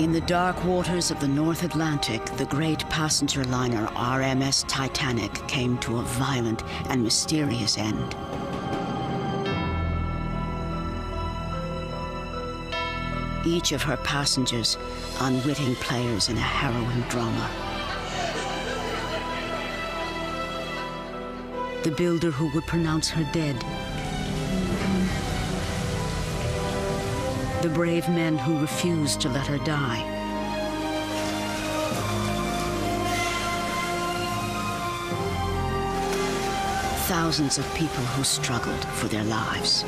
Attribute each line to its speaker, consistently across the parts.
Speaker 1: In the dark waters of the North Atlantic, the great passenger liner RMS Titanic came to a violent and mysterious end. Each of her passengers, unwitting players in a harrowing drama. The builder who would pronounce her dead. The brave men who refused to let her die. Thousands of people who struggled for their lives.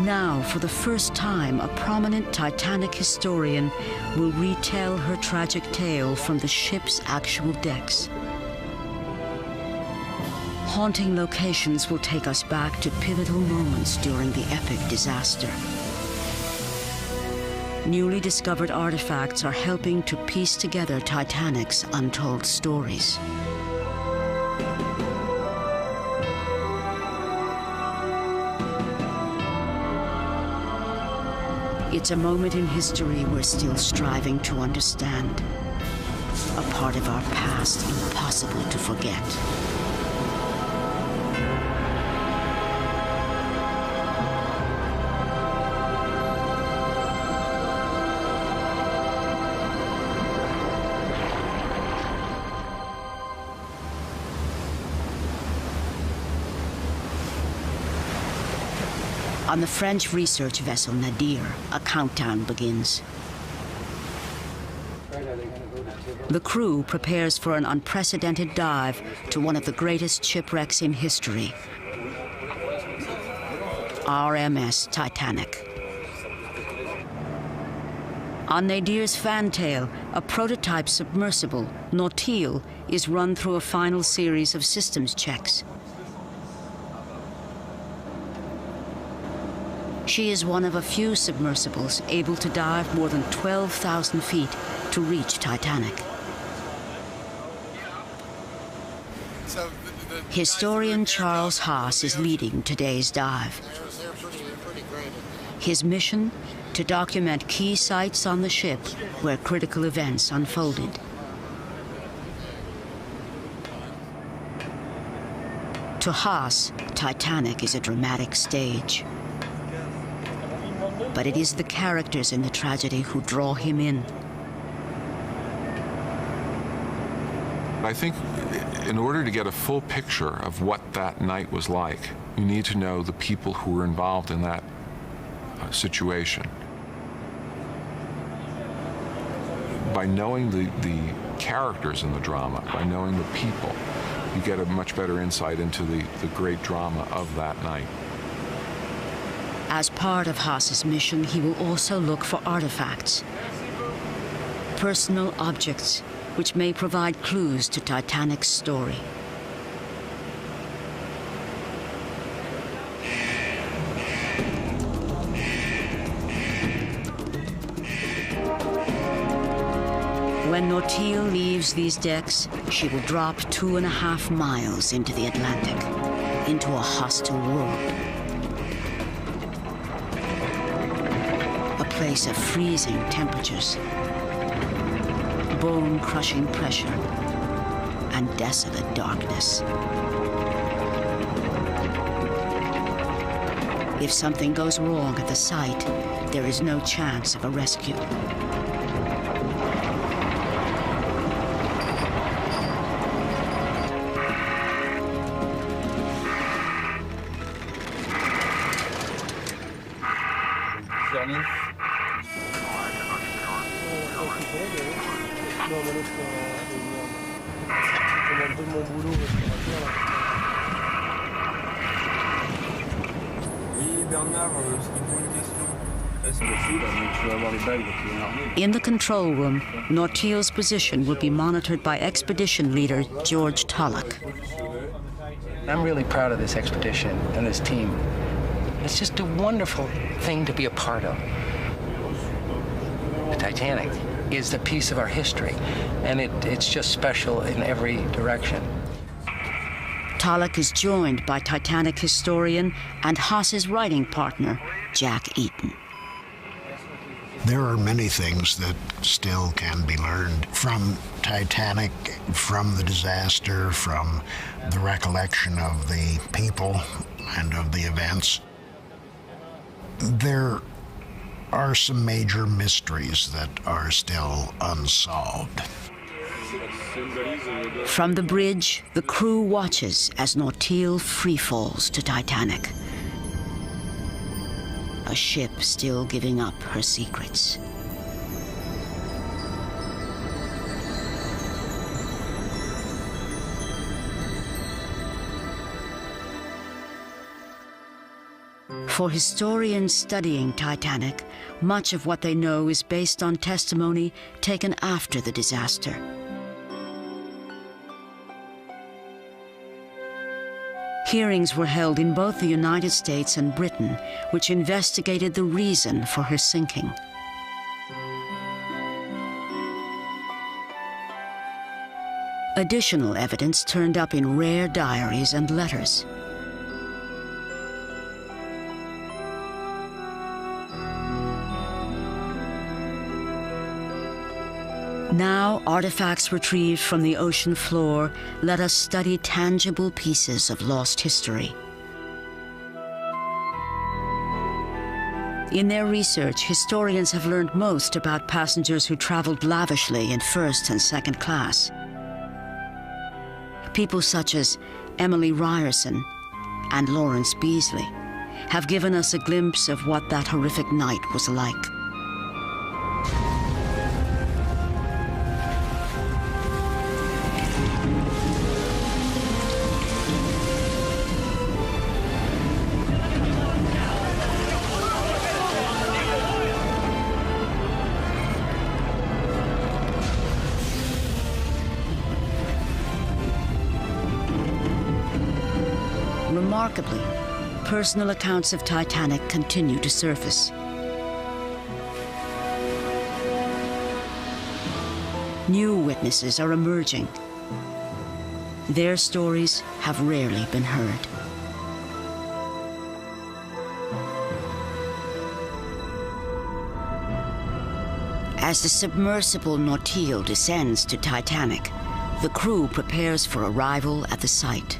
Speaker 1: Now, for the first time, a prominent Titanic historian will retell her tragic tale from the ship's actual decks. Haunting locations will take us back to pivotal moments during the epic disaster. Newly discovered artifacts are helping to piece together Titanic's untold stories. It's a moment in history we're still striving to understand. A part of our past impossible to forget. On the French research vessel Nadir, a countdown begins. The crew prepares for an unprecedented dive to one of the greatest shipwrecks in history, RMS Titanic. On Nadir's fantail, a prototype submersible, Nautil, is run through a final series of systems checks. She is one of a few submersibles able to dive more than 12,000 feet to reach Titanic. Historian Charles Haas is leading today's dive. His mission? To document key sites on the ship where critical events unfolded. To Haas, Titanic is a dramatic stage. But it is the characters in the tragedy who draw him in.
Speaker 2: I think in order to get a full picture of what that night was like, you need to know the people who were involved in that situation. By knowing the characters in the drama, by knowing the people, you get a much better insight into the great drama of that night.
Speaker 1: As part of Haas's mission, he will also look for artifacts, personal objects, which may provide clues to Titanic's story. When Nautil leaves these decks, she will drop 2.5 miles into the Atlantic, into a hostile world. A place of freezing temperatures, bone-crushing pressure, and desolate darkness. If something goes wrong at the site, there is no chance of a rescue. In the control room, Nautil's position will be monitored by expedition leader George Tulloch.
Speaker 3: I'm really proud of this expedition and this team. It's just a wonderful thing to be a part of. The Titanic is the piece of our history, and it's just special in every direction.
Speaker 1: Tulloch is joined by Titanic historian and Haas's writing partner, Jack Eaton.
Speaker 4: There are many things that still can be learned from Titanic, from the disaster, from the recollection of the people and of the events. There are some major mysteries that are still unsolved.
Speaker 1: From the bridge, the crew watches as Nautil freefalls to Titanic. A ship still giving up her secrets. For historians studying Titanic, much of what they know is based on testimony taken after the disaster. Hearings were held in both the United States and Britain, which investigated the reason for her sinking. Additional evidence turned up in rare diaries and letters. Now, artifacts retrieved from the ocean floor let us study tangible pieces of lost history. In their research, historians have learned most about passengers who traveled lavishly in first and second class. People such as Emily Ryerson and Lawrence Beasley have given us a glimpse of what that horrific night was like. Remarkably, personal accounts of Titanic continue to surface. New witnesses are emerging. Their stories have rarely been heard. As the submersible Nautil descends to Titanic, the crew prepares for arrival at the site.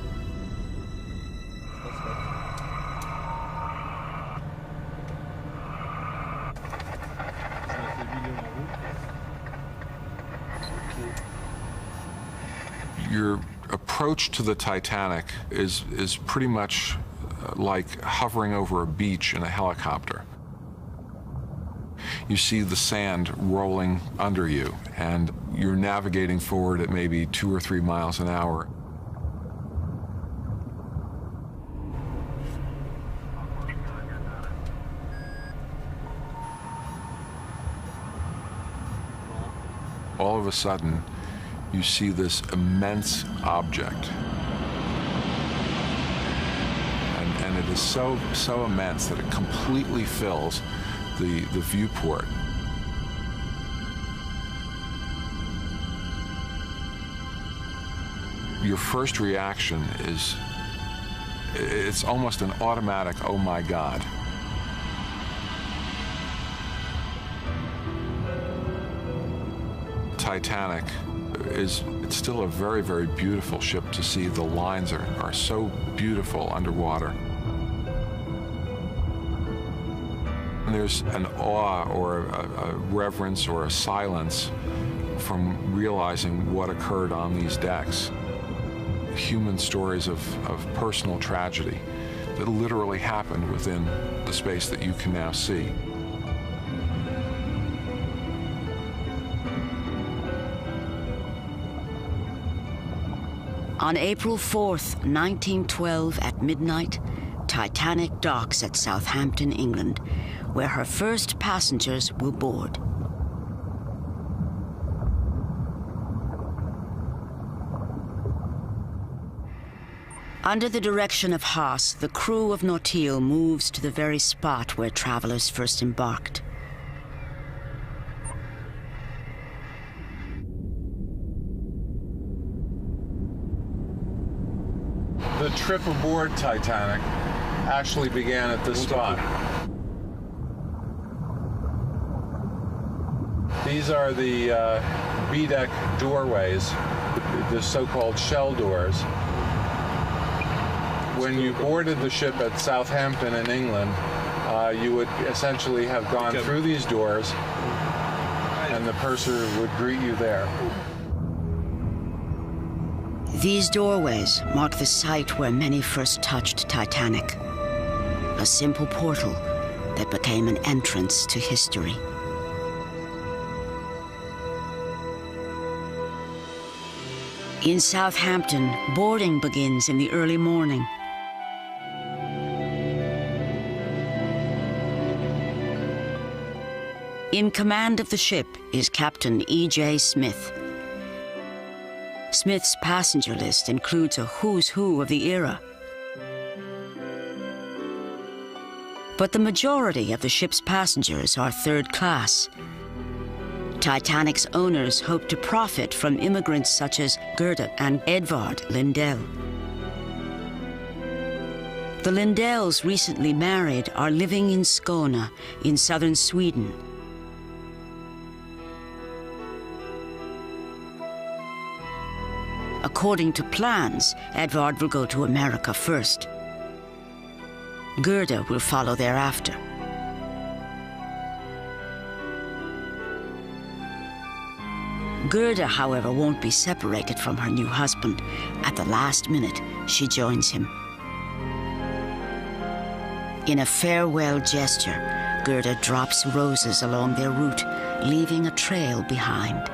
Speaker 2: Your approach to the Titanic is pretty much like hovering over a beach in a helicopter. You see the sand rolling under you, and you're navigating forward at maybe 2 or 3 miles an hour. All of a sudden, you see this immense object. And it is so immense that it completely fills the viewport. Your first reaction is, it's almost an automatic, oh my God. Titanic it's still a very, very beautiful ship to see. The lines are so beautiful underwater. And there's an awe or a reverence or a silence from realizing what occurred on these decks. Human stories of personal tragedy that literally happened within the space that you can now see.
Speaker 1: On April 4th, 1912 at midnight, Titanic docks at Southampton, England, where her first passengers will board. Under the direction of Haas, the crew of Nautil moves to the very spot where travelers first embarked.
Speaker 2: trip aboard Titanic actually began at this spot. These are the B-deck doorways, the so-called shell doors. When you boarded the ship at Southampton in England, you would essentially have gone through these doors, and the purser would greet you there.
Speaker 1: These doorways mark the site where many first touched Titanic. A simple portal that became an entrance to history. In Southampton, boarding begins in the early morning. In command of the ship is Captain E.J. Smith. Smith's passenger list includes a who's who of the era. But the majority of the ship's passengers are third class. Titanic's owners hope to profit from immigrants such as Gerda and Edvard Lindell. The Lindells, recently married, are living in Skåne in southern Sweden. According to plans, Edvard will go to America first. Gerda will follow thereafter. Gerda, however, won't be separated from her new husband. At the last minute, she joins him. In a farewell gesture, Gerda drops roses along their route, leaving a trail behind.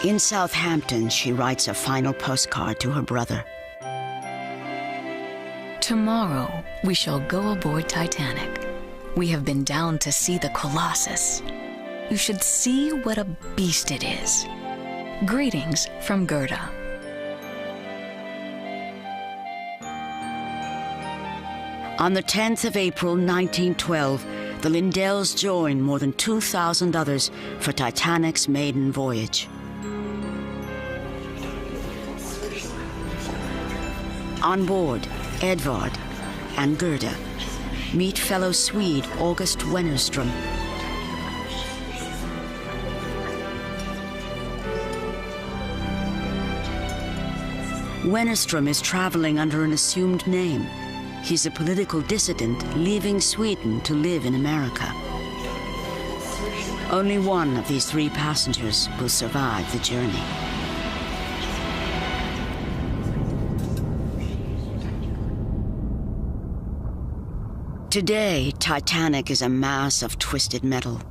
Speaker 1: In Southampton, she writes a final postcard to her brother.
Speaker 5: Tomorrow, we shall go aboard Titanic. We have been down to see the Colossus. You should see what a beast it is. Greetings from Gerda.
Speaker 1: On the 10th of April, 1912, the Lindells join more than 2,000 others for Titanic's maiden voyage. On board, Edvard and Gerda meet fellow Swede August Wennerström. Wennerström is traveling under an assumed name. He's a political dissident leaving Sweden to live in America. Only one of these three passengers will survive the journey. Today, Titanic is a mass of twisted metal.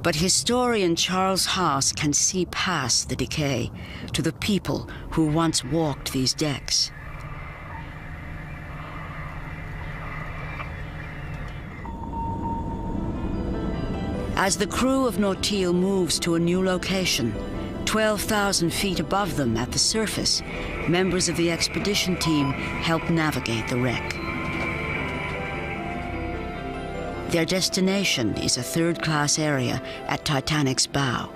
Speaker 1: But historian Charles Haas can see past the decay to the people who once walked these decks. As the crew of Nautil moves to a new location, 12,000 feet above them at the surface, members of the expedition team help navigate the wreck. Their destination is a third-class area at Titanic's bow.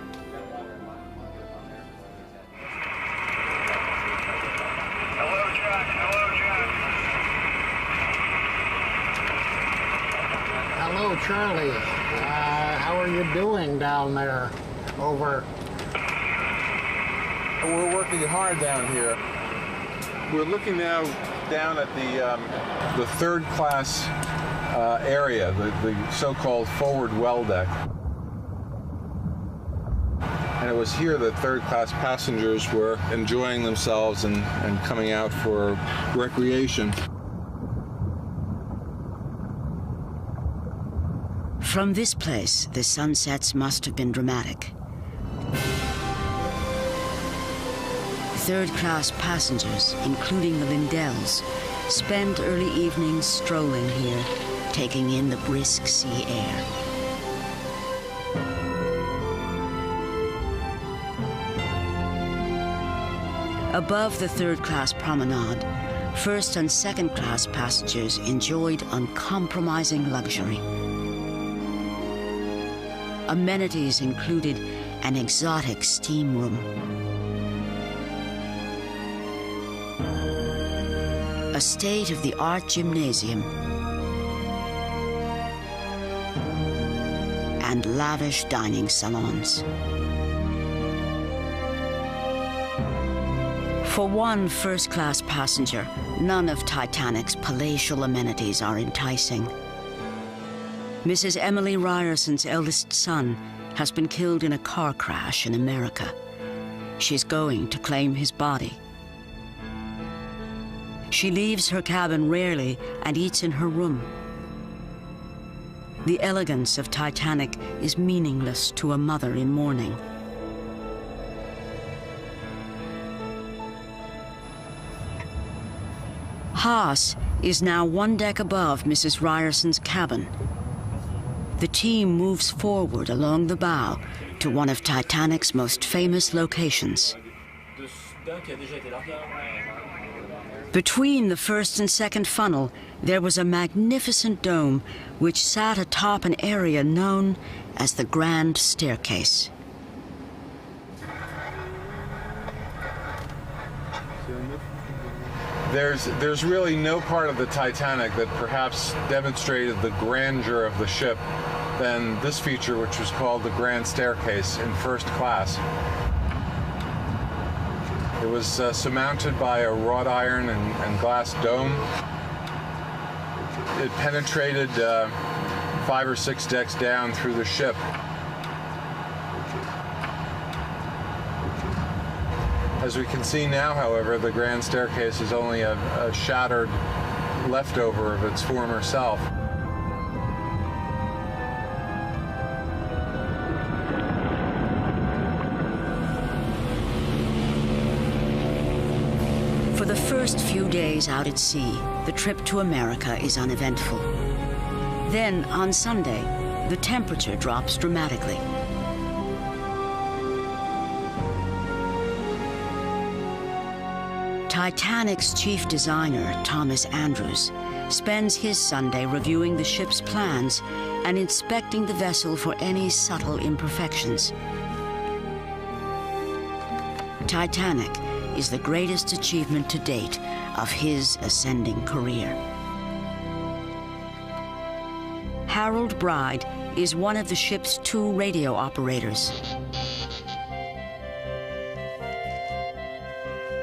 Speaker 4: Hello, Charlie. How are you doing down there? Over.
Speaker 2: We're working hard down here. We're looking now down at the third-class area, the so-called forward well deck. And it was here that third-class passengers were enjoying themselves and coming out for recreation.
Speaker 1: From this place, the sunsets must have been dramatic. Third-class passengers, including the Lindells, spend early evenings strolling here, taking in the brisk sea air. Above the third-class promenade, first and second-class passengers enjoyed uncompromising luxury. Amenities included an exotic steam room. A state-of-the-art gymnasium, and lavish dining salons. For one first-class passenger, none of Titanic's palatial amenities are enticing. Mrs. Emily Ryerson's eldest son has been killed in a car crash in America. She's going to claim his body. She leaves her cabin rarely and eats in her room. The elegance of Titanic is meaningless to a mother in mourning. Haas is now one deck above Mrs. Ryerson's cabin. The team moves forward along the bow to one of Titanic's most famous locations. Between the first and second funnel, there was a magnificent dome which sat atop an area known as the Grand Staircase.
Speaker 2: There's really no part of the Titanic that perhaps demonstrated the grandeur of the ship than this feature, which was called the Grand Staircase in first class. It was surmounted by a wrought iron and glass dome. It penetrated 5 or 6 decks down through the ship. As we can see now, however, the Grand Staircase is only a shattered leftover of its former self.
Speaker 1: For the first few days out at sea, the trip to America is uneventful. Then, on Sunday, the temperature drops dramatically. Titanic's chief designer, Thomas Andrews, spends his Sunday reviewing the ship's plans and inspecting the vessel for any subtle imperfections. Titanic is the greatest achievement to date of his ascending career. Harold Bride is one of the ship's 2 radio operators.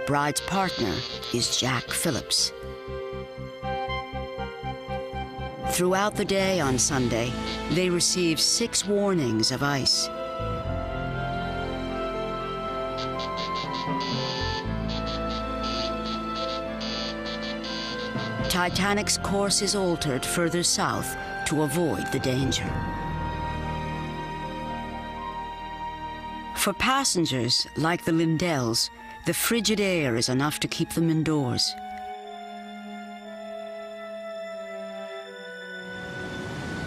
Speaker 1: Bride's partner is Jack Phillips. Throughout the day on Sunday, they receive 6 warnings of ice. Titanic's course is altered further south to avoid the danger. For passengers like the Lindells, the frigid air is enough to keep them indoors.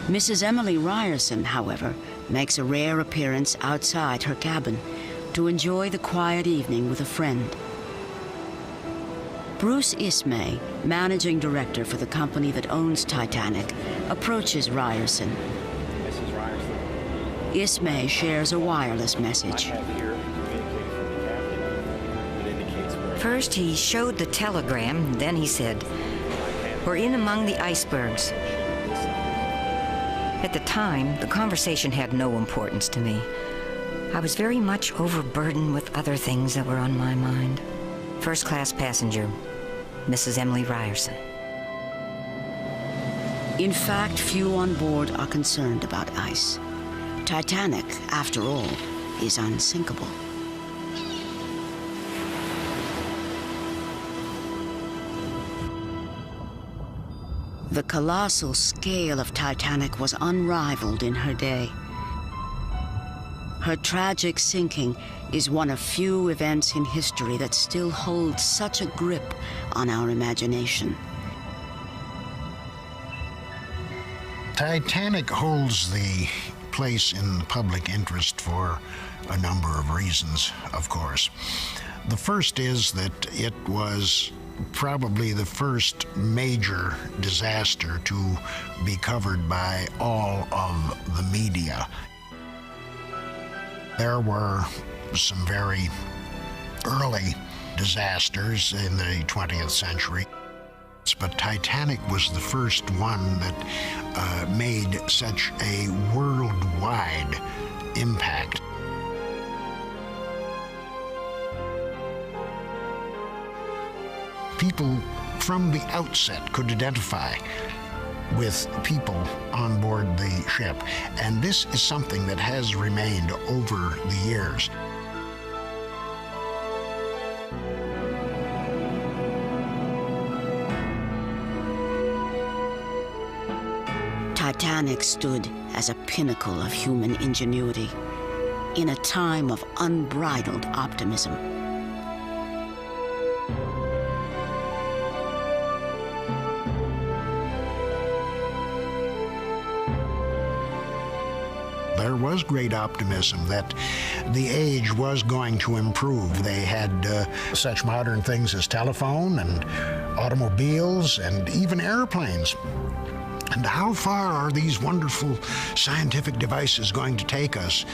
Speaker 1: Mrs. Emily Ryerson, however, makes a rare appearance outside her cabin to enjoy the quiet evening with a friend. Bruce Ismay, managing director for the company that owns Titanic, approaches Ryerson.
Speaker 6: Mrs. Ryerson.
Speaker 1: Ismay shares a wireless
Speaker 6: I
Speaker 1: message.
Speaker 6: have here communique from the captain. It indicates where
Speaker 7: First, he showed the telegram, then he said, "We're in among the icebergs." At the time, the conversation had no importance to me. I was very much overburdened with other things that were on my mind. First class passenger, Mrs. Emily Ryerson.
Speaker 1: In fact, few on board are concerned about ice. Titanic, after all, is unsinkable. The colossal scale of Titanic was unrivaled in her day. Her tragic sinking is one of few events in history that still holds such a grip on our imagination.
Speaker 4: Titanic holds the place in the public interest for a number of reasons, of course. The first is that it was probably the first major disaster to be covered by all of the media. There were some very early disasters in the 20th century, but Titanic was the first one that made such a worldwide impact. People from the outset could identify with people on board the ship, and this is something that has remained over the years.
Speaker 1: Titanic stood as a pinnacle of human ingenuity in a time of unbridled optimism.
Speaker 4: There was great optimism that the age was going to improve. They had such modern things as telephone and automobiles and even airplanes. And how far are these wonderful scientific devices going to take us?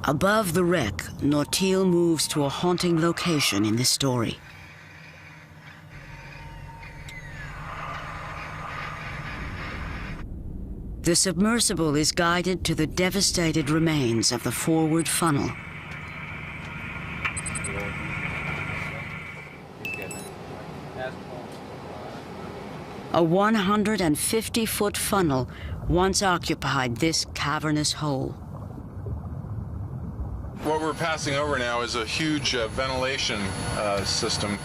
Speaker 1: Above the wreck, Nautil moves to a haunting location in this story. The submersible is guided to the devastated remains of the forward funnel. A 150-foot funnel once occupied this cavernous hole.
Speaker 2: What we're passing over now is a huge ventilation system.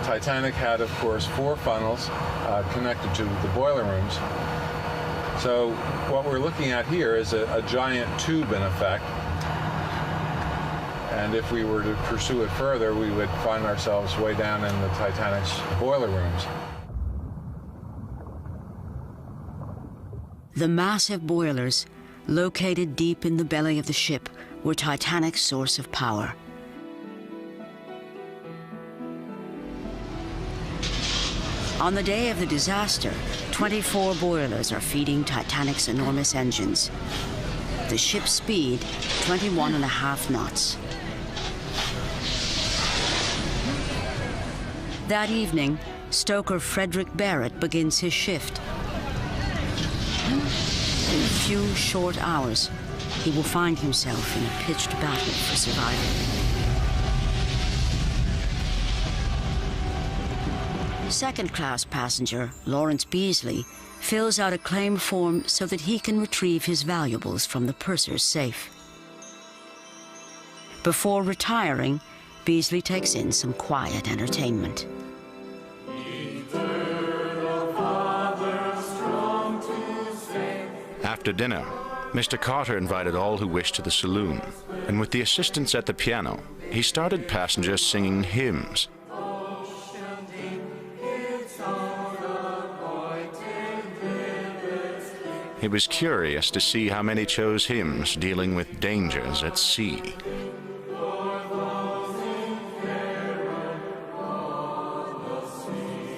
Speaker 2: Titanic had, of course, 4 funnels connected to the boiler rooms. So what we're looking at here is a giant tube, in effect. And if we were to pursue it further, we would find ourselves way down in the Titanic's boiler rooms.
Speaker 1: The massive boilers, located deep in the belly of the ship, were Titanic's source of power. On the day of the disaster, 24 boilers are feeding Titanic's enormous engines. The ship's speed, 21.5 knots. That evening, stoker Frederick Barrett begins his shift. In a few short hours, he will find himself in a pitched battle for survival. Second-class passenger Lawrence Beasley fills out a claim form so that he can retrieve his valuables from the purser's safe. Before retiring, Beasley takes in some quiet entertainment.
Speaker 8: After dinner, Mr. Carter invited all who wished to the saloon, and with the assistants at the piano, he started passengers singing hymns. He was curious to see how many chose hymns dealing with dangers at sea.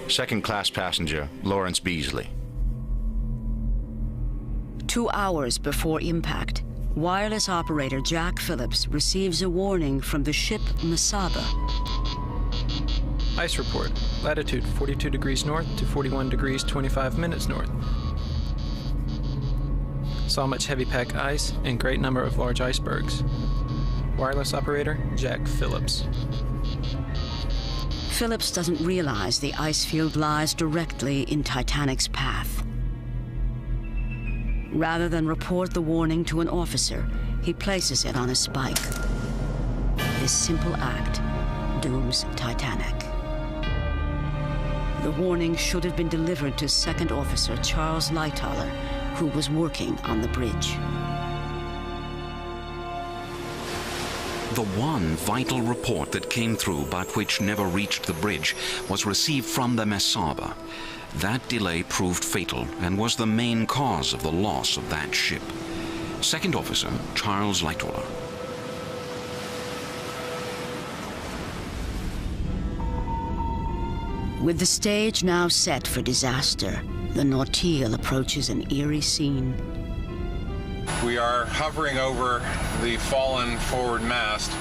Speaker 8: Second-class passenger Lawrence Beasley.
Speaker 1: 2 hours before impact, wireless operator Jack Phillips receives a warning from the ship Masaba.
Speaker 9: Ice report. Latitude 42 degrees north to 41 degrees 25 minutes north. Saw much heavy pack ice and great number of large icebergs. Wireless operator Jack Phillips.
Speaker 1: Phillips doesn't realize the ice field lies directly in Titanic's path. Rather than report the warning to an officer, he places it on a spike. This simple act dooms Titanic. The warning should have been delivered to Second Officer Charles Lightoller, who was working on the bridge.
Speaker 10: The one vital report that came through but which never reached the bridge was received from the Masaba. That delay proved fatal and was the main cause of the loss of that ship. Second Officer Charles Lightoller.
Speaker 1: With the stage now set for disaster, the Nautil approaches an eerie scene.
Speaker 2: We are hovering over the fallen forward mast,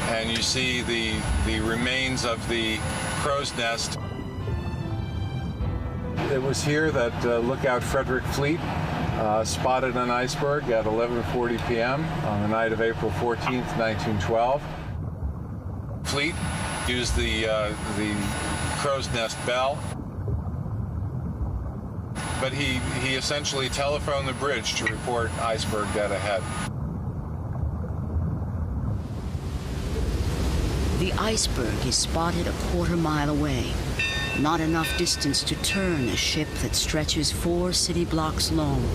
Speaker 2: and you see the remains of the crow's nest. It was here that lookout Frederick Fleet spotted an iceberg at 11:40 p.m. on the night of April 14th, 1912. Fleet used the crow's nest bell, but he essentially telephoned the bridge to report iceberg dead ahead.
Speaker 1: The iceberg is spotted a quarter-mile away, not enough distance to turn a ship that stretches 4 city blocks long.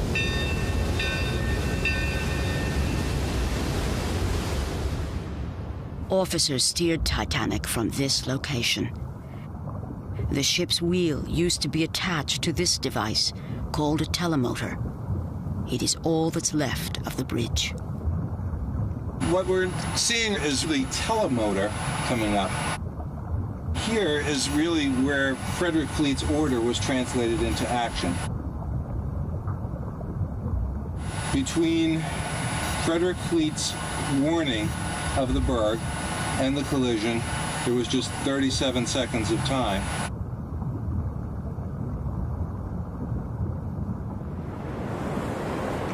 Speaker 1: Officers steered Titanic from this location. The ship's wheel used to be attached to this device, called a telemotor. It is all that's left of the bridge.
Speaker 6: What we're seeing is the telemotor coming up. Here is really where Frederick Fleet's order was translated into action. Between Frederick Fleet's warning of the berg and the collision, there was just 37 seconds of time.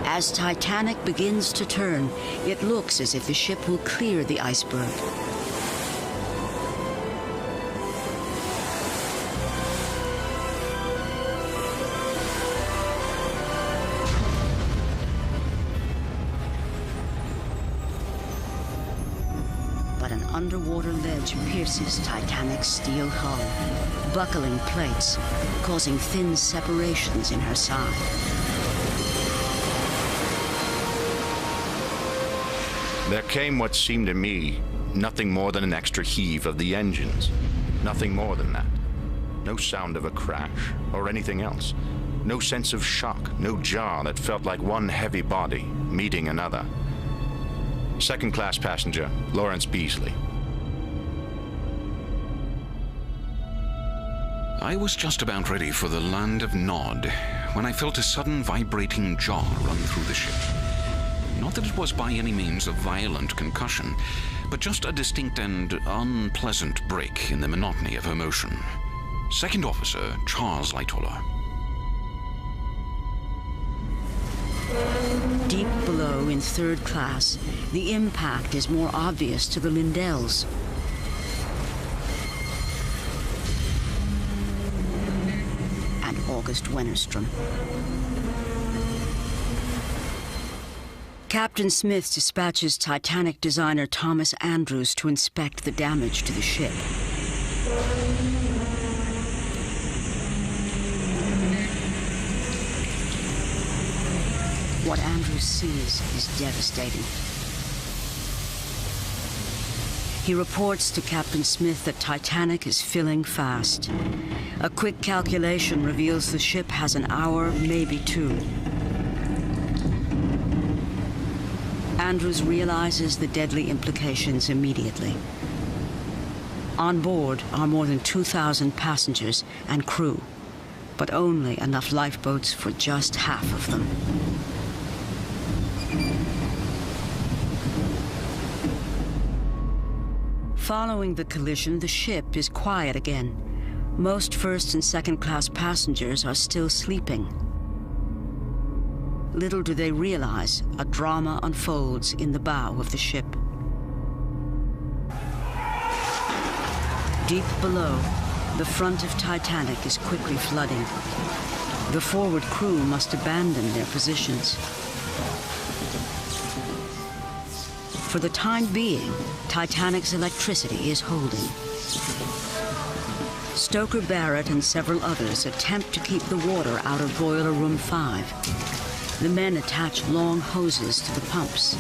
Speaker 1: As Titanic begins to turn, it looks as if the ship will clear the iceberg. But an underwater ledge pierces Titanic's steel hull, buckling plates, causing thin separations in her side.
Speaker 8: There came what seemed to me nothing more than an extra heave of the engines. Nothing more than that. No sound of a crash or anything else. No sense of shock, no jar that felt like one heavy body meeting another. Second-class passenger, Lawrence Beasley.
Speaker 10: I was just about ready for the land of Nod when I felt a sudden vibrating jar run through the ship. Not that it was by any means a violent concussion, but just a distinct and unpleasant break in the monotony of her motion. Second Officer Charles Lightoller.
Speaker 1: Deep below in third class, the impact is more obvious to the Lindells. And August Wennerstrom. Captain Smith dispatches Titanic designer Thomas Andrews to inspect the damage to the ship. What Andrews sees is devastating. He reports to Captain Smith that Titanic is filling fast. A quick calculation reveals the ship has an hour, maybe 2. Andrews realizes the deadly implications immediately. On board are more than 2,000 passengers and crew, but only enough lifeboats for just half of them. Following the collision, the ship is quiet again. Most first and second class passengers are still sleeping. Little do they realize, a drama unfolds in the bow of the ship. Deep below, the front of Titanic is quickly flooding. The forward crew must abandon their positions. For the time being, Titanic's electricity is holding. Stoker Barrett and several others attempt to keep the water out of Boiler Room 5. The men attach long hoses to the pumps.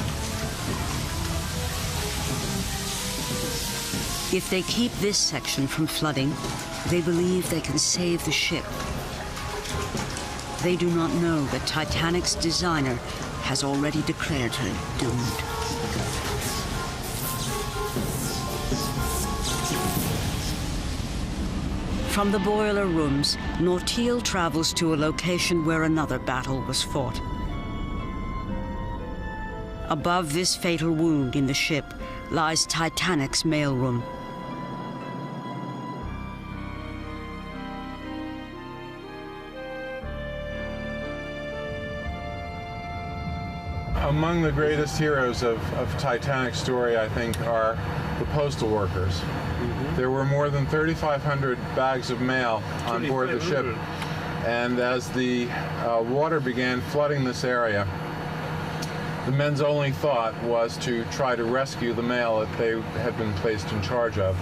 Speaker 1: If they keep this section from flooding, they believe they can save the ship. They do not know that Titanic's designer has already declared her doomed. From the boiler rooms, Nortil travels to a location where another battle was fought. Above this fatal wound in the ship lies Titanic's mailroom.
Speaker 11: Among the greatest heroes of Titanic's story, I think, are the postal workers. There were more than 3,500 bags of mail on board the ship, and as the water began flooding this area, the men's only thought was to try to rescue the mail that they had been placed in charge of.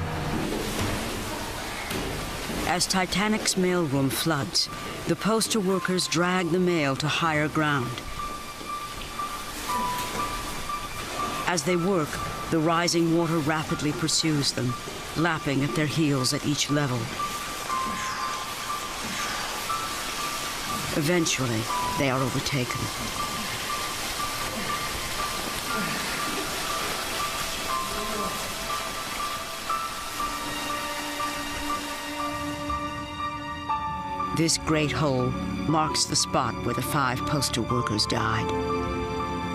Speaker 1: As Titanic's mailroom floods, the postal workers drag the mail to higher ground. As they work, the rising water rapidly pursues them, lapping at their heels at each level. Eventually, they are overtaken. This great hole marks the spot where the 5 postal workers died.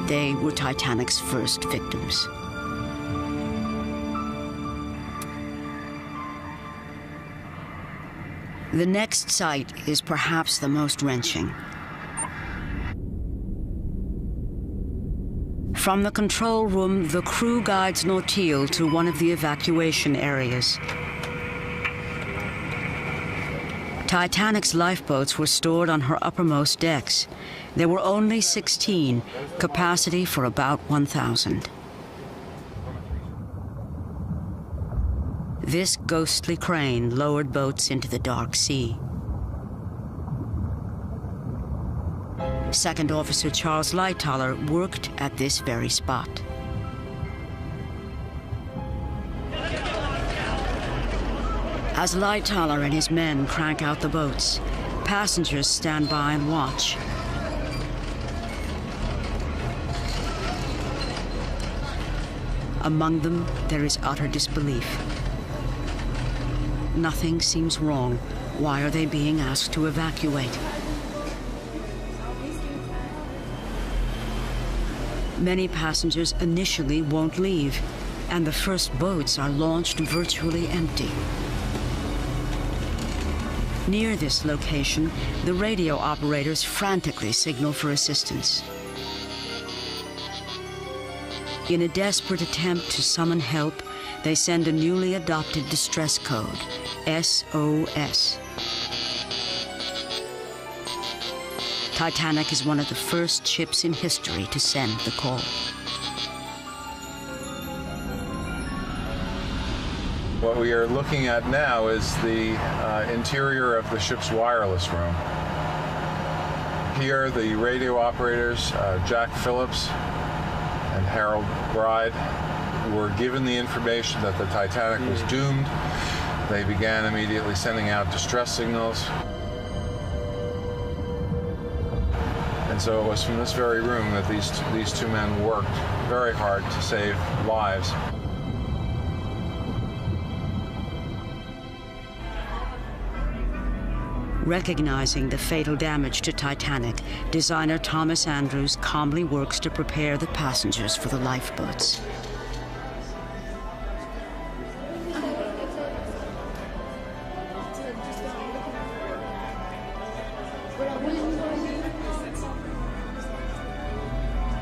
Speaker 1: They were Titanic's first victims. The next sight is perhaps the most wrenching. From the control room, the crew guides Nortil to one of the evacuation areas. Titanic's lifeboats were stored on her uppermost decks. There were only 16, capacity for about 1,000. This ghostly crane lowered boats into the dark sea. Second Officer Charles Lightoller worked at this very spot. As Lightoller and his men crank out the boats, passengers stand by and watch. Among them, there is utter disbelief. Nothing seems wrong. Why are they being asked to evacuate? Many passengers initially won't leave, and the first boats are launched virtually empty. Near this location, the radio operators frantically signal for assistance. In a desperate attempt to summon help, they send a newly adopted distress code, SOS. Titanic is one of the first ships in history to send the call.
Speaker 11: What we are looking at now is the interior of the ship's wireless room. Here, the radio operators, Jack Phillips and Harold Bride, were given the information that the Titanic was doomed. They began immediately sending out distress signals. And so it was from this very room that these 2 men worked very hard to save lives.
Speaker 1: Recognizing the fatal damage to Titanic, designer Thomas Andrews calmly works to prepare the passengers for the lifeboats.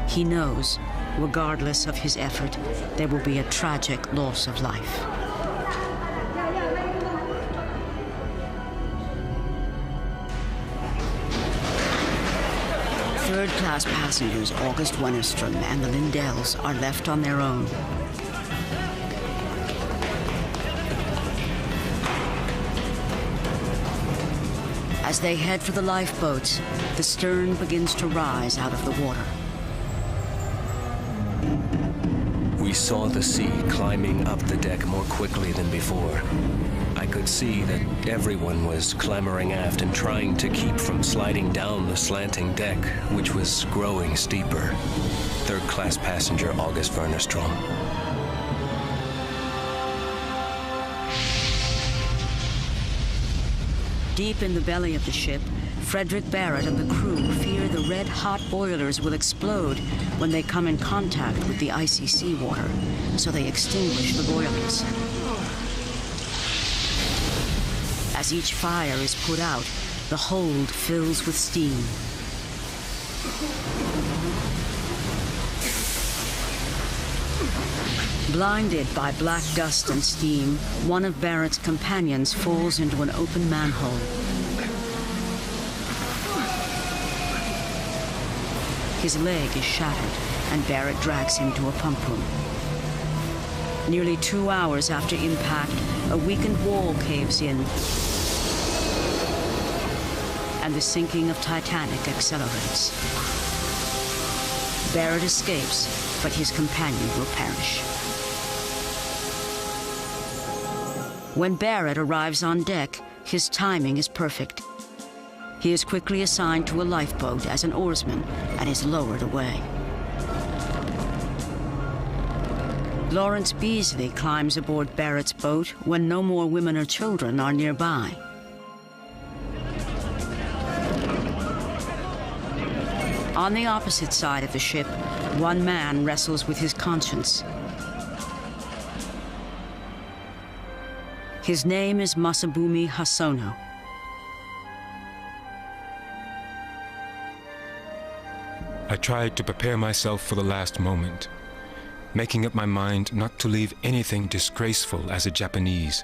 Speaker 1: He knows, regardless of his effort, there will be a tragic loss of life. Third-class passengers August Wennerstrom and the Lindells are left on their own. As they head for the lifeboats, the stern begins to rise out of the water.
Speaker 12: We saw the sea climbing up the deck more quickly than before. I could see that everyone was clambering aft and trying to keep from sliding down the slanting deck, which was growing steeper. Third-class passenger August Wennerstrom.
Speaker 1: Deep in the belly of the ship, Frederick Barrett and the crew fear the red-hot boilers will explode when they come in contact with the icy seawater, so they extinguish the boilers. As each fire is put out, the hold fills with steam. Blinded by black dust and steam, one of Barrett's companions falls into an open manhole. His leg is shattered, and Barrett drags him to a pump room. Nearly 2 hours after impact, a weakened wall caves in, and the sinking of Titanic accelerates. Barrett escapes, but his companion will perish. When Barrett arrives on deck, his timing is perfect. He is quickly assigned to a lifeboat as an oarsman and is lowered away. Lawrence Beasley climbs aboard Barrett's boat when no more women or children are nearby. On the opposite side of the ship, one man wrestles with his conscience. His name is Masabumi Hosono.
Speaker 13: I tried to prepare myself for the last moment, making up my mind not to leave anything disgraceful as a Japanese.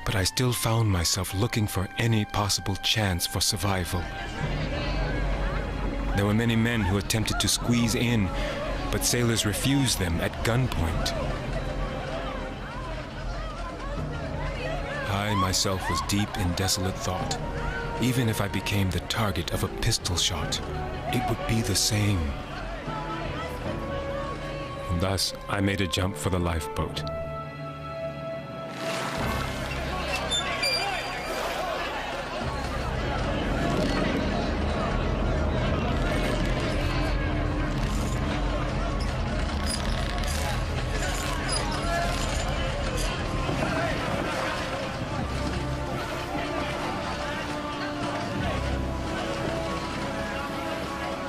Speaker 13: But I still found myself looking for any possible chance for survival. There were many men who attempted to squeeze in, but sailors refused them at gunpoint. I myself was deep in desolate thought. Even if I became the target of a pistol shot, it would be the same. And thus, I made a jump for the lifeboat.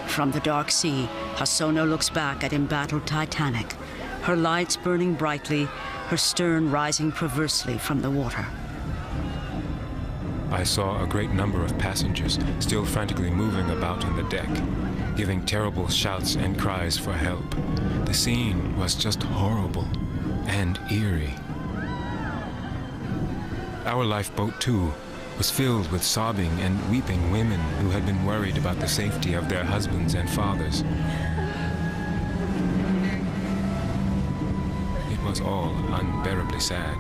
Speaker 1: From the dark sea, Hosono looks back at embattled Titanic, her lights burning brightly, her stern rising perversely from the water.
Speaker 13: I saw a great number of passengers still frantically moving about on the deck, giving terrible shouts and cries for help. The scene was just horrible and eerie. Our lifeboat, too, was filled with sobbing and weeping women who had been worried about the safety of their husbands and fathers. It was all unbearably sad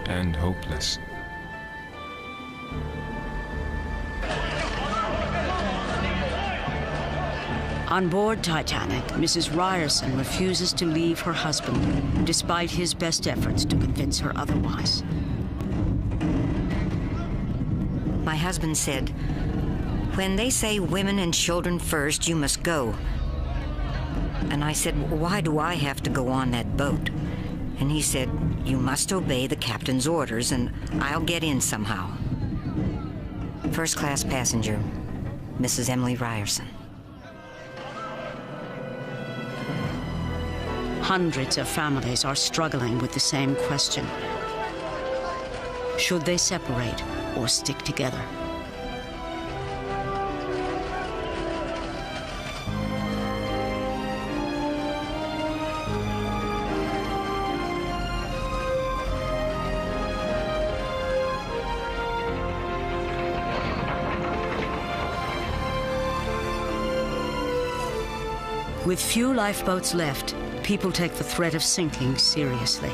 Speaker 13: and hopeless.
Speaker 1: On board Titanic, Mrs. Ryerson refuses to leave her husband, despite his best efforts to convince her otherwise.
Speaker 7: My husband said, "When they say women and children first, you must go." And I said, "Why do I have to go on that boat?" And he said, "You must obey the captain's orders, and I'll get in somehow." First class passenger, Mrs. Emily Ryerson.
Speaker 1: Hundreds of families are struggling with the same question. Should they separate or stick together? With few lifeboats left, people take the threat of sinking seriously.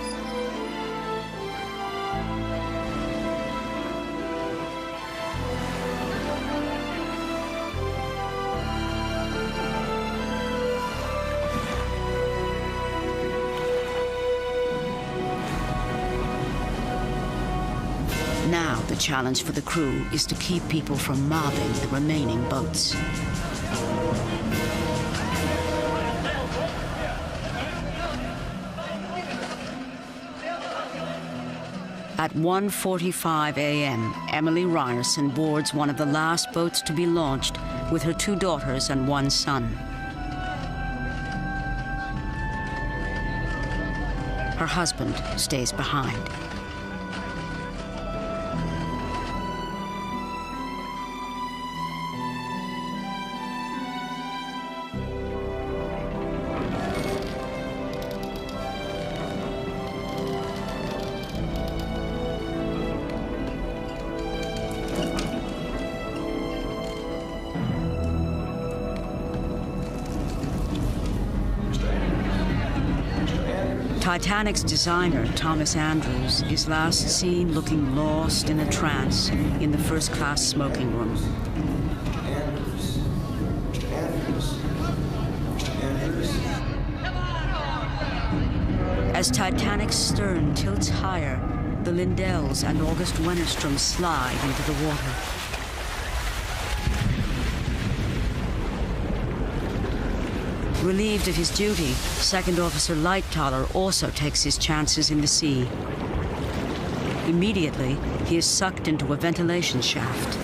Speaker 1: Now, the challenge for the crew is to keep people from mobbing the remaining boats. At 1:45 a.m., Emily Ryerson boards one of the last boats to be launched with her 2 daughters and 1 son. Her husband stays behind. Titanic's designer, Thomas Andrews, is last seen looking lost in a trance in the first-class smoking room. As Titanic's stern tilts higher, the Lindells and August Wennerstrom slide into the water. Relieved of his duty, Second Officer Lightoller also takes his chances in the sea. Immediately, he is sucked into a ventilation shaft.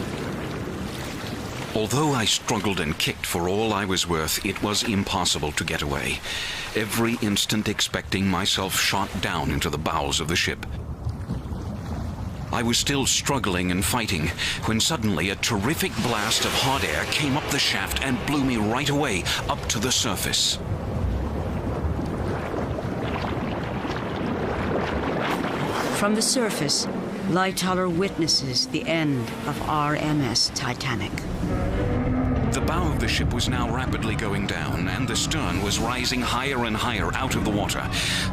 Speaker 10: Although I struggled and kicked for all I was worth, it was impossible to get away, every instant expecting myself shot down into the bowels of the ship. I was still struggling and fighting when suddenly a terrific blast of hot air came up the shaft and blew me right away up to the surface.
Speaker 1: From the surface, Lightoller witnesses the end of RMS Titanic.
Speaker 10: The bow of the ship was now rapidly going down, and the stern was rising higher and higher out of the water,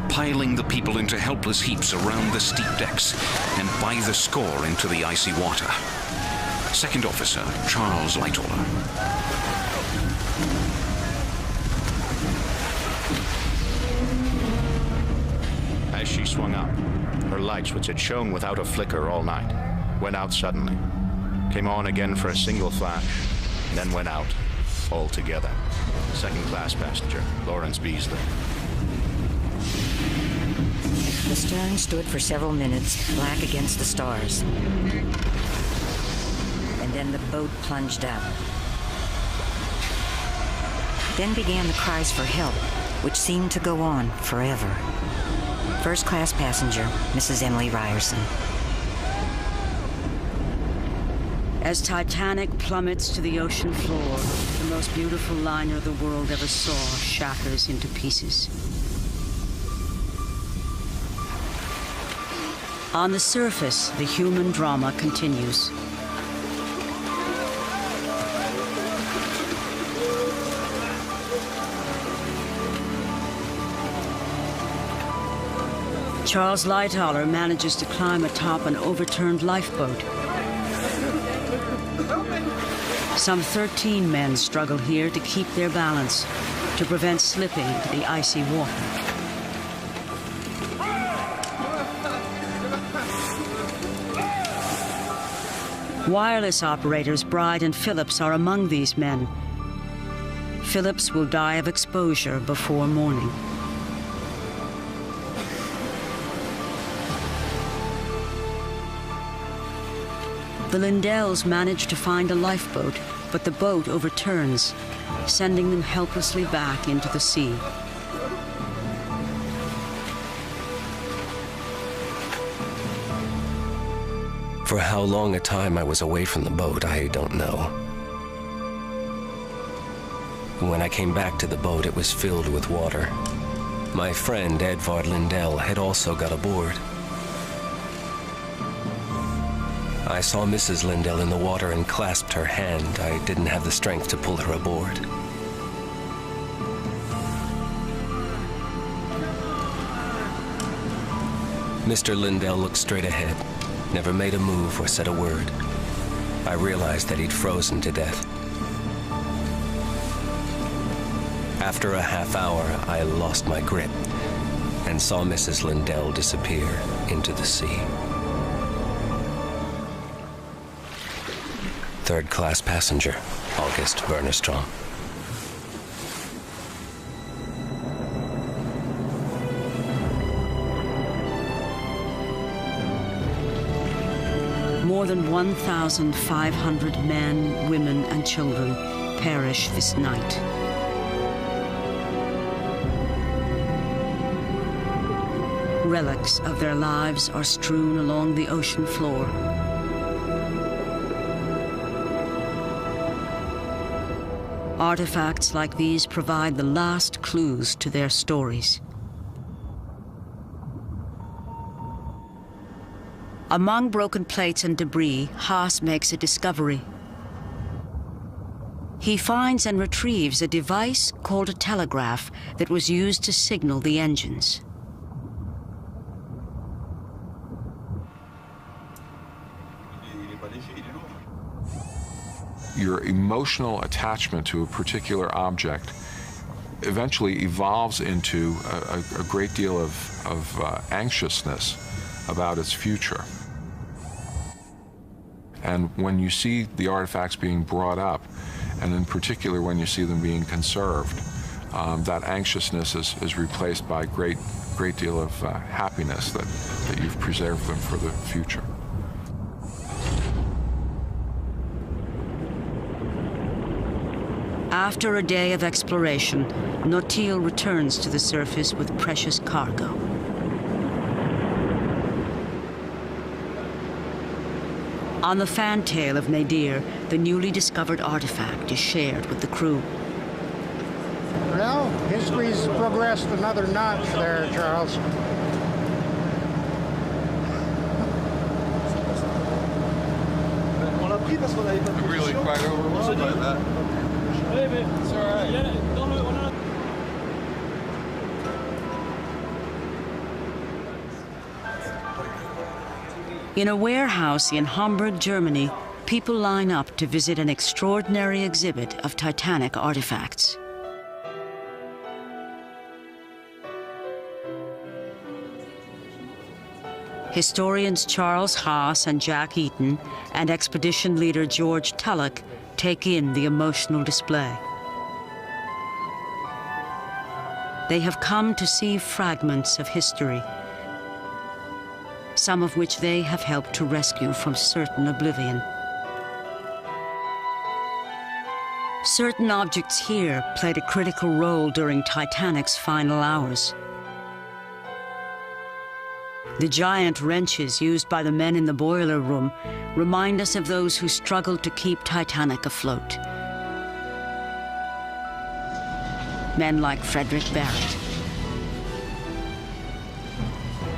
Speaker 10: piling the people into helpless heaps around the steep decks, and by the score into the icy water. Second Officer Charles Lightoller.
Speaker 8: As she swung up, her lights, which had shone without a flicker all night, went out suddenly, came on again for a single flash, then went out altogether. Second-class passenger, Lawrence Beasley.
Speaker 7: The stern stood for several minutes, black against the stars. And then the boat plunged out. Then began the cries for help, which seemed to go on forever. First-class passenger, Mrs. Emily Ryerson.
Speaker 1: As Titanic plummets to the ocean floor, the most beautiful liner the world ever saw shatters into pieces. On the surface, the human drama continues. Charles Lightoller manages to climb atop an overturned lifeboat. Some 13 men struggle here to keep their balance, to prevent slipping into the icy water. Wireless operators Bride and Phillips are among these men. Phillips will die of exposure before morning. The Lindells manage to find a lifeboat, but the boat overturns, sending them helplessly back into the sea.
Speaker 12: For how long a time I was away from the boat, I don't know. When I came back to the boat, it was filled with water. My friend Edvard Lindell had also got aboard. I saw Mrs. Lindell in the water and clasped her hand. I didn't have the strength to pull her aboard. Mr. Lindell looked straight ahead, never made a move or said a word. I realized that he'd frozen to death. After a half hour, I lost my grip and saw Mrs. Lindell disappear into the sea. Third-class passenger, August Wennerstrom.
Speaker 1: More than 1,500 men, women, and children perish this night. Relics of their lives are strewn along the ocean floor. Artifacts like these provide the last clues to their stories. Among broken plates and debris, Haas makes a discovery. He finds and retrieves a device called a telegraph that was used to signal the engines.
Speaker 2: Your emotional attachment to a particular object eventually evolves into a great deal of anxiousness about its future. And when you see the artifacts being brought up, and in particular when you see them being conserved, that anxiousness is replaced by a great deal of happiness that you've preserved them for the future.
Speaker 1: After a day of exploration, Nautil returns to the surface with precious cargo. On the fantail of Nadir, the newly discovered artifact is shared with the crew.
Speaker 14: Well, history's progressed another notch there, Charles.
Speaker 6: I'm really quite overwhelmed by that. It's all right.
Speaker 1: In a warehouse in Hamburg, Germany, people line up to visit an extraordinary exhibit of Titanic artifacts. Historians Charles Haas and Jack Eaton and expedition leader George Tulloch take in the emotional display. They have come to see fragments of history, some of which they have helped to rescue from certain oblivion. Certain objects here played a critical role during Titanic's final hours. The giant wrenches used by the men in the boiler room remind us of those who struggled to keep Titanic afloat. Men like Frederick Barrett.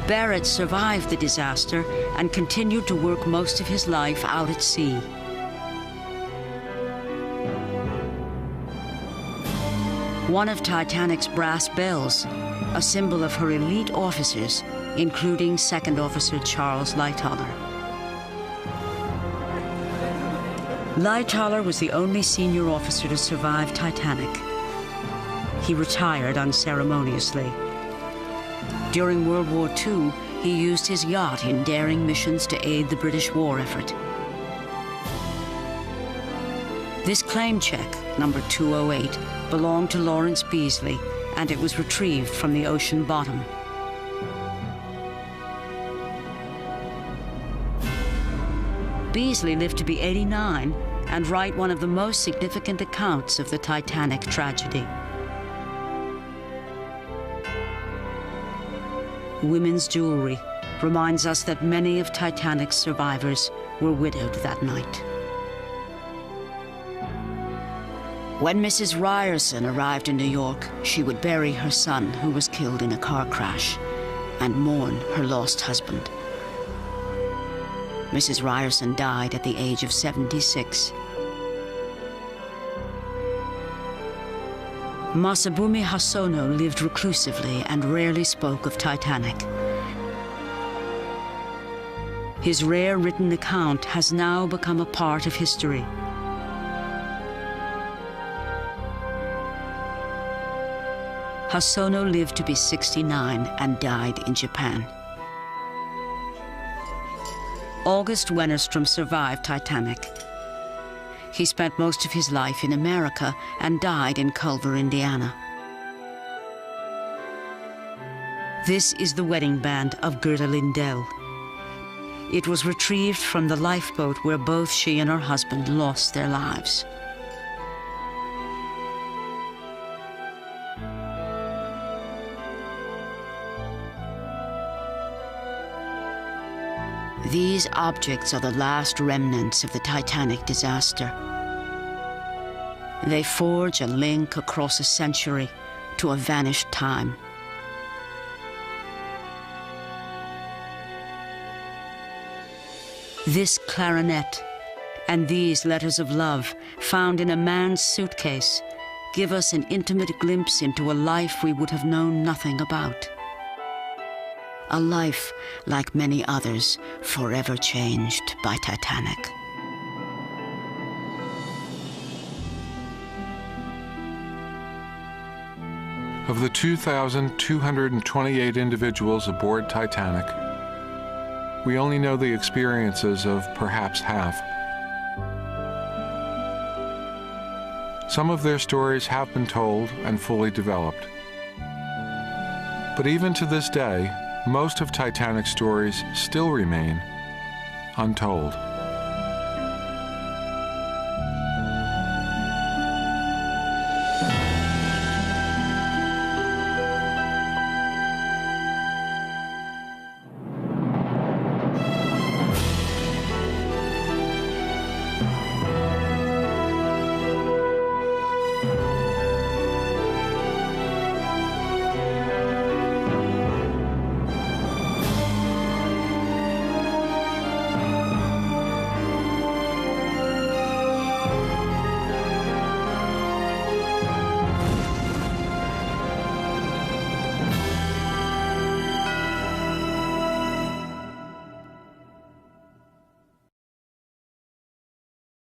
Speaker 1: Barrett survived the disaster and continued to work most of his life out at sea. One of Titanic's brass bells, a symbol of her elite officers, including Second Officer Charles Lightoller. Lightoller was the only senior officer to survive Titanic. He retired unceremoniously. During World War II, he used his yacht in daring missions to aid the British war effort. This claim check, number 208, belonged to Lawrence Beasley, and it was retrieved from the ocean bottom. Beasley lived to be 89 and write one of the most significant accounts of the Titanic tragedy. Women's jewelry reminds us that many of Titanic's survivors were widowed that night. When Mrs. Ryerson arrived in New York, she would bury her son, who was killed in a car crash, and mourn her lost husband. Mrs. Ryerson died at the age of 76. Masabumi Hosono lived reclusively and rarely spoke of Titanic. His rare written account has now become a part of history. Hosono lived to be 69 and died in Japan. August Wennerstrom survived Titanic. He spent most of his life in America and died in Culver, Indiana. This is the wedding band of Gerda Lindell. It was retrieved from the lifeboat where both she and her husband lost their lives. These objects are the last remnants of the Titanic disaster. They forge a link across a century to a vanished time. This clarinet and these letters of love found in a man's suitcase give us an intimate glimpse into a life we would have known nothing about. A life, like many others, forever changed by Titanic.
Speaker 2: Of the 2,228 individuals aboard Titanic, we only know the experiences of perhaps half. Some of their stories have been told and fully developed. But even to this day, most of Titanic's stories still remain untold.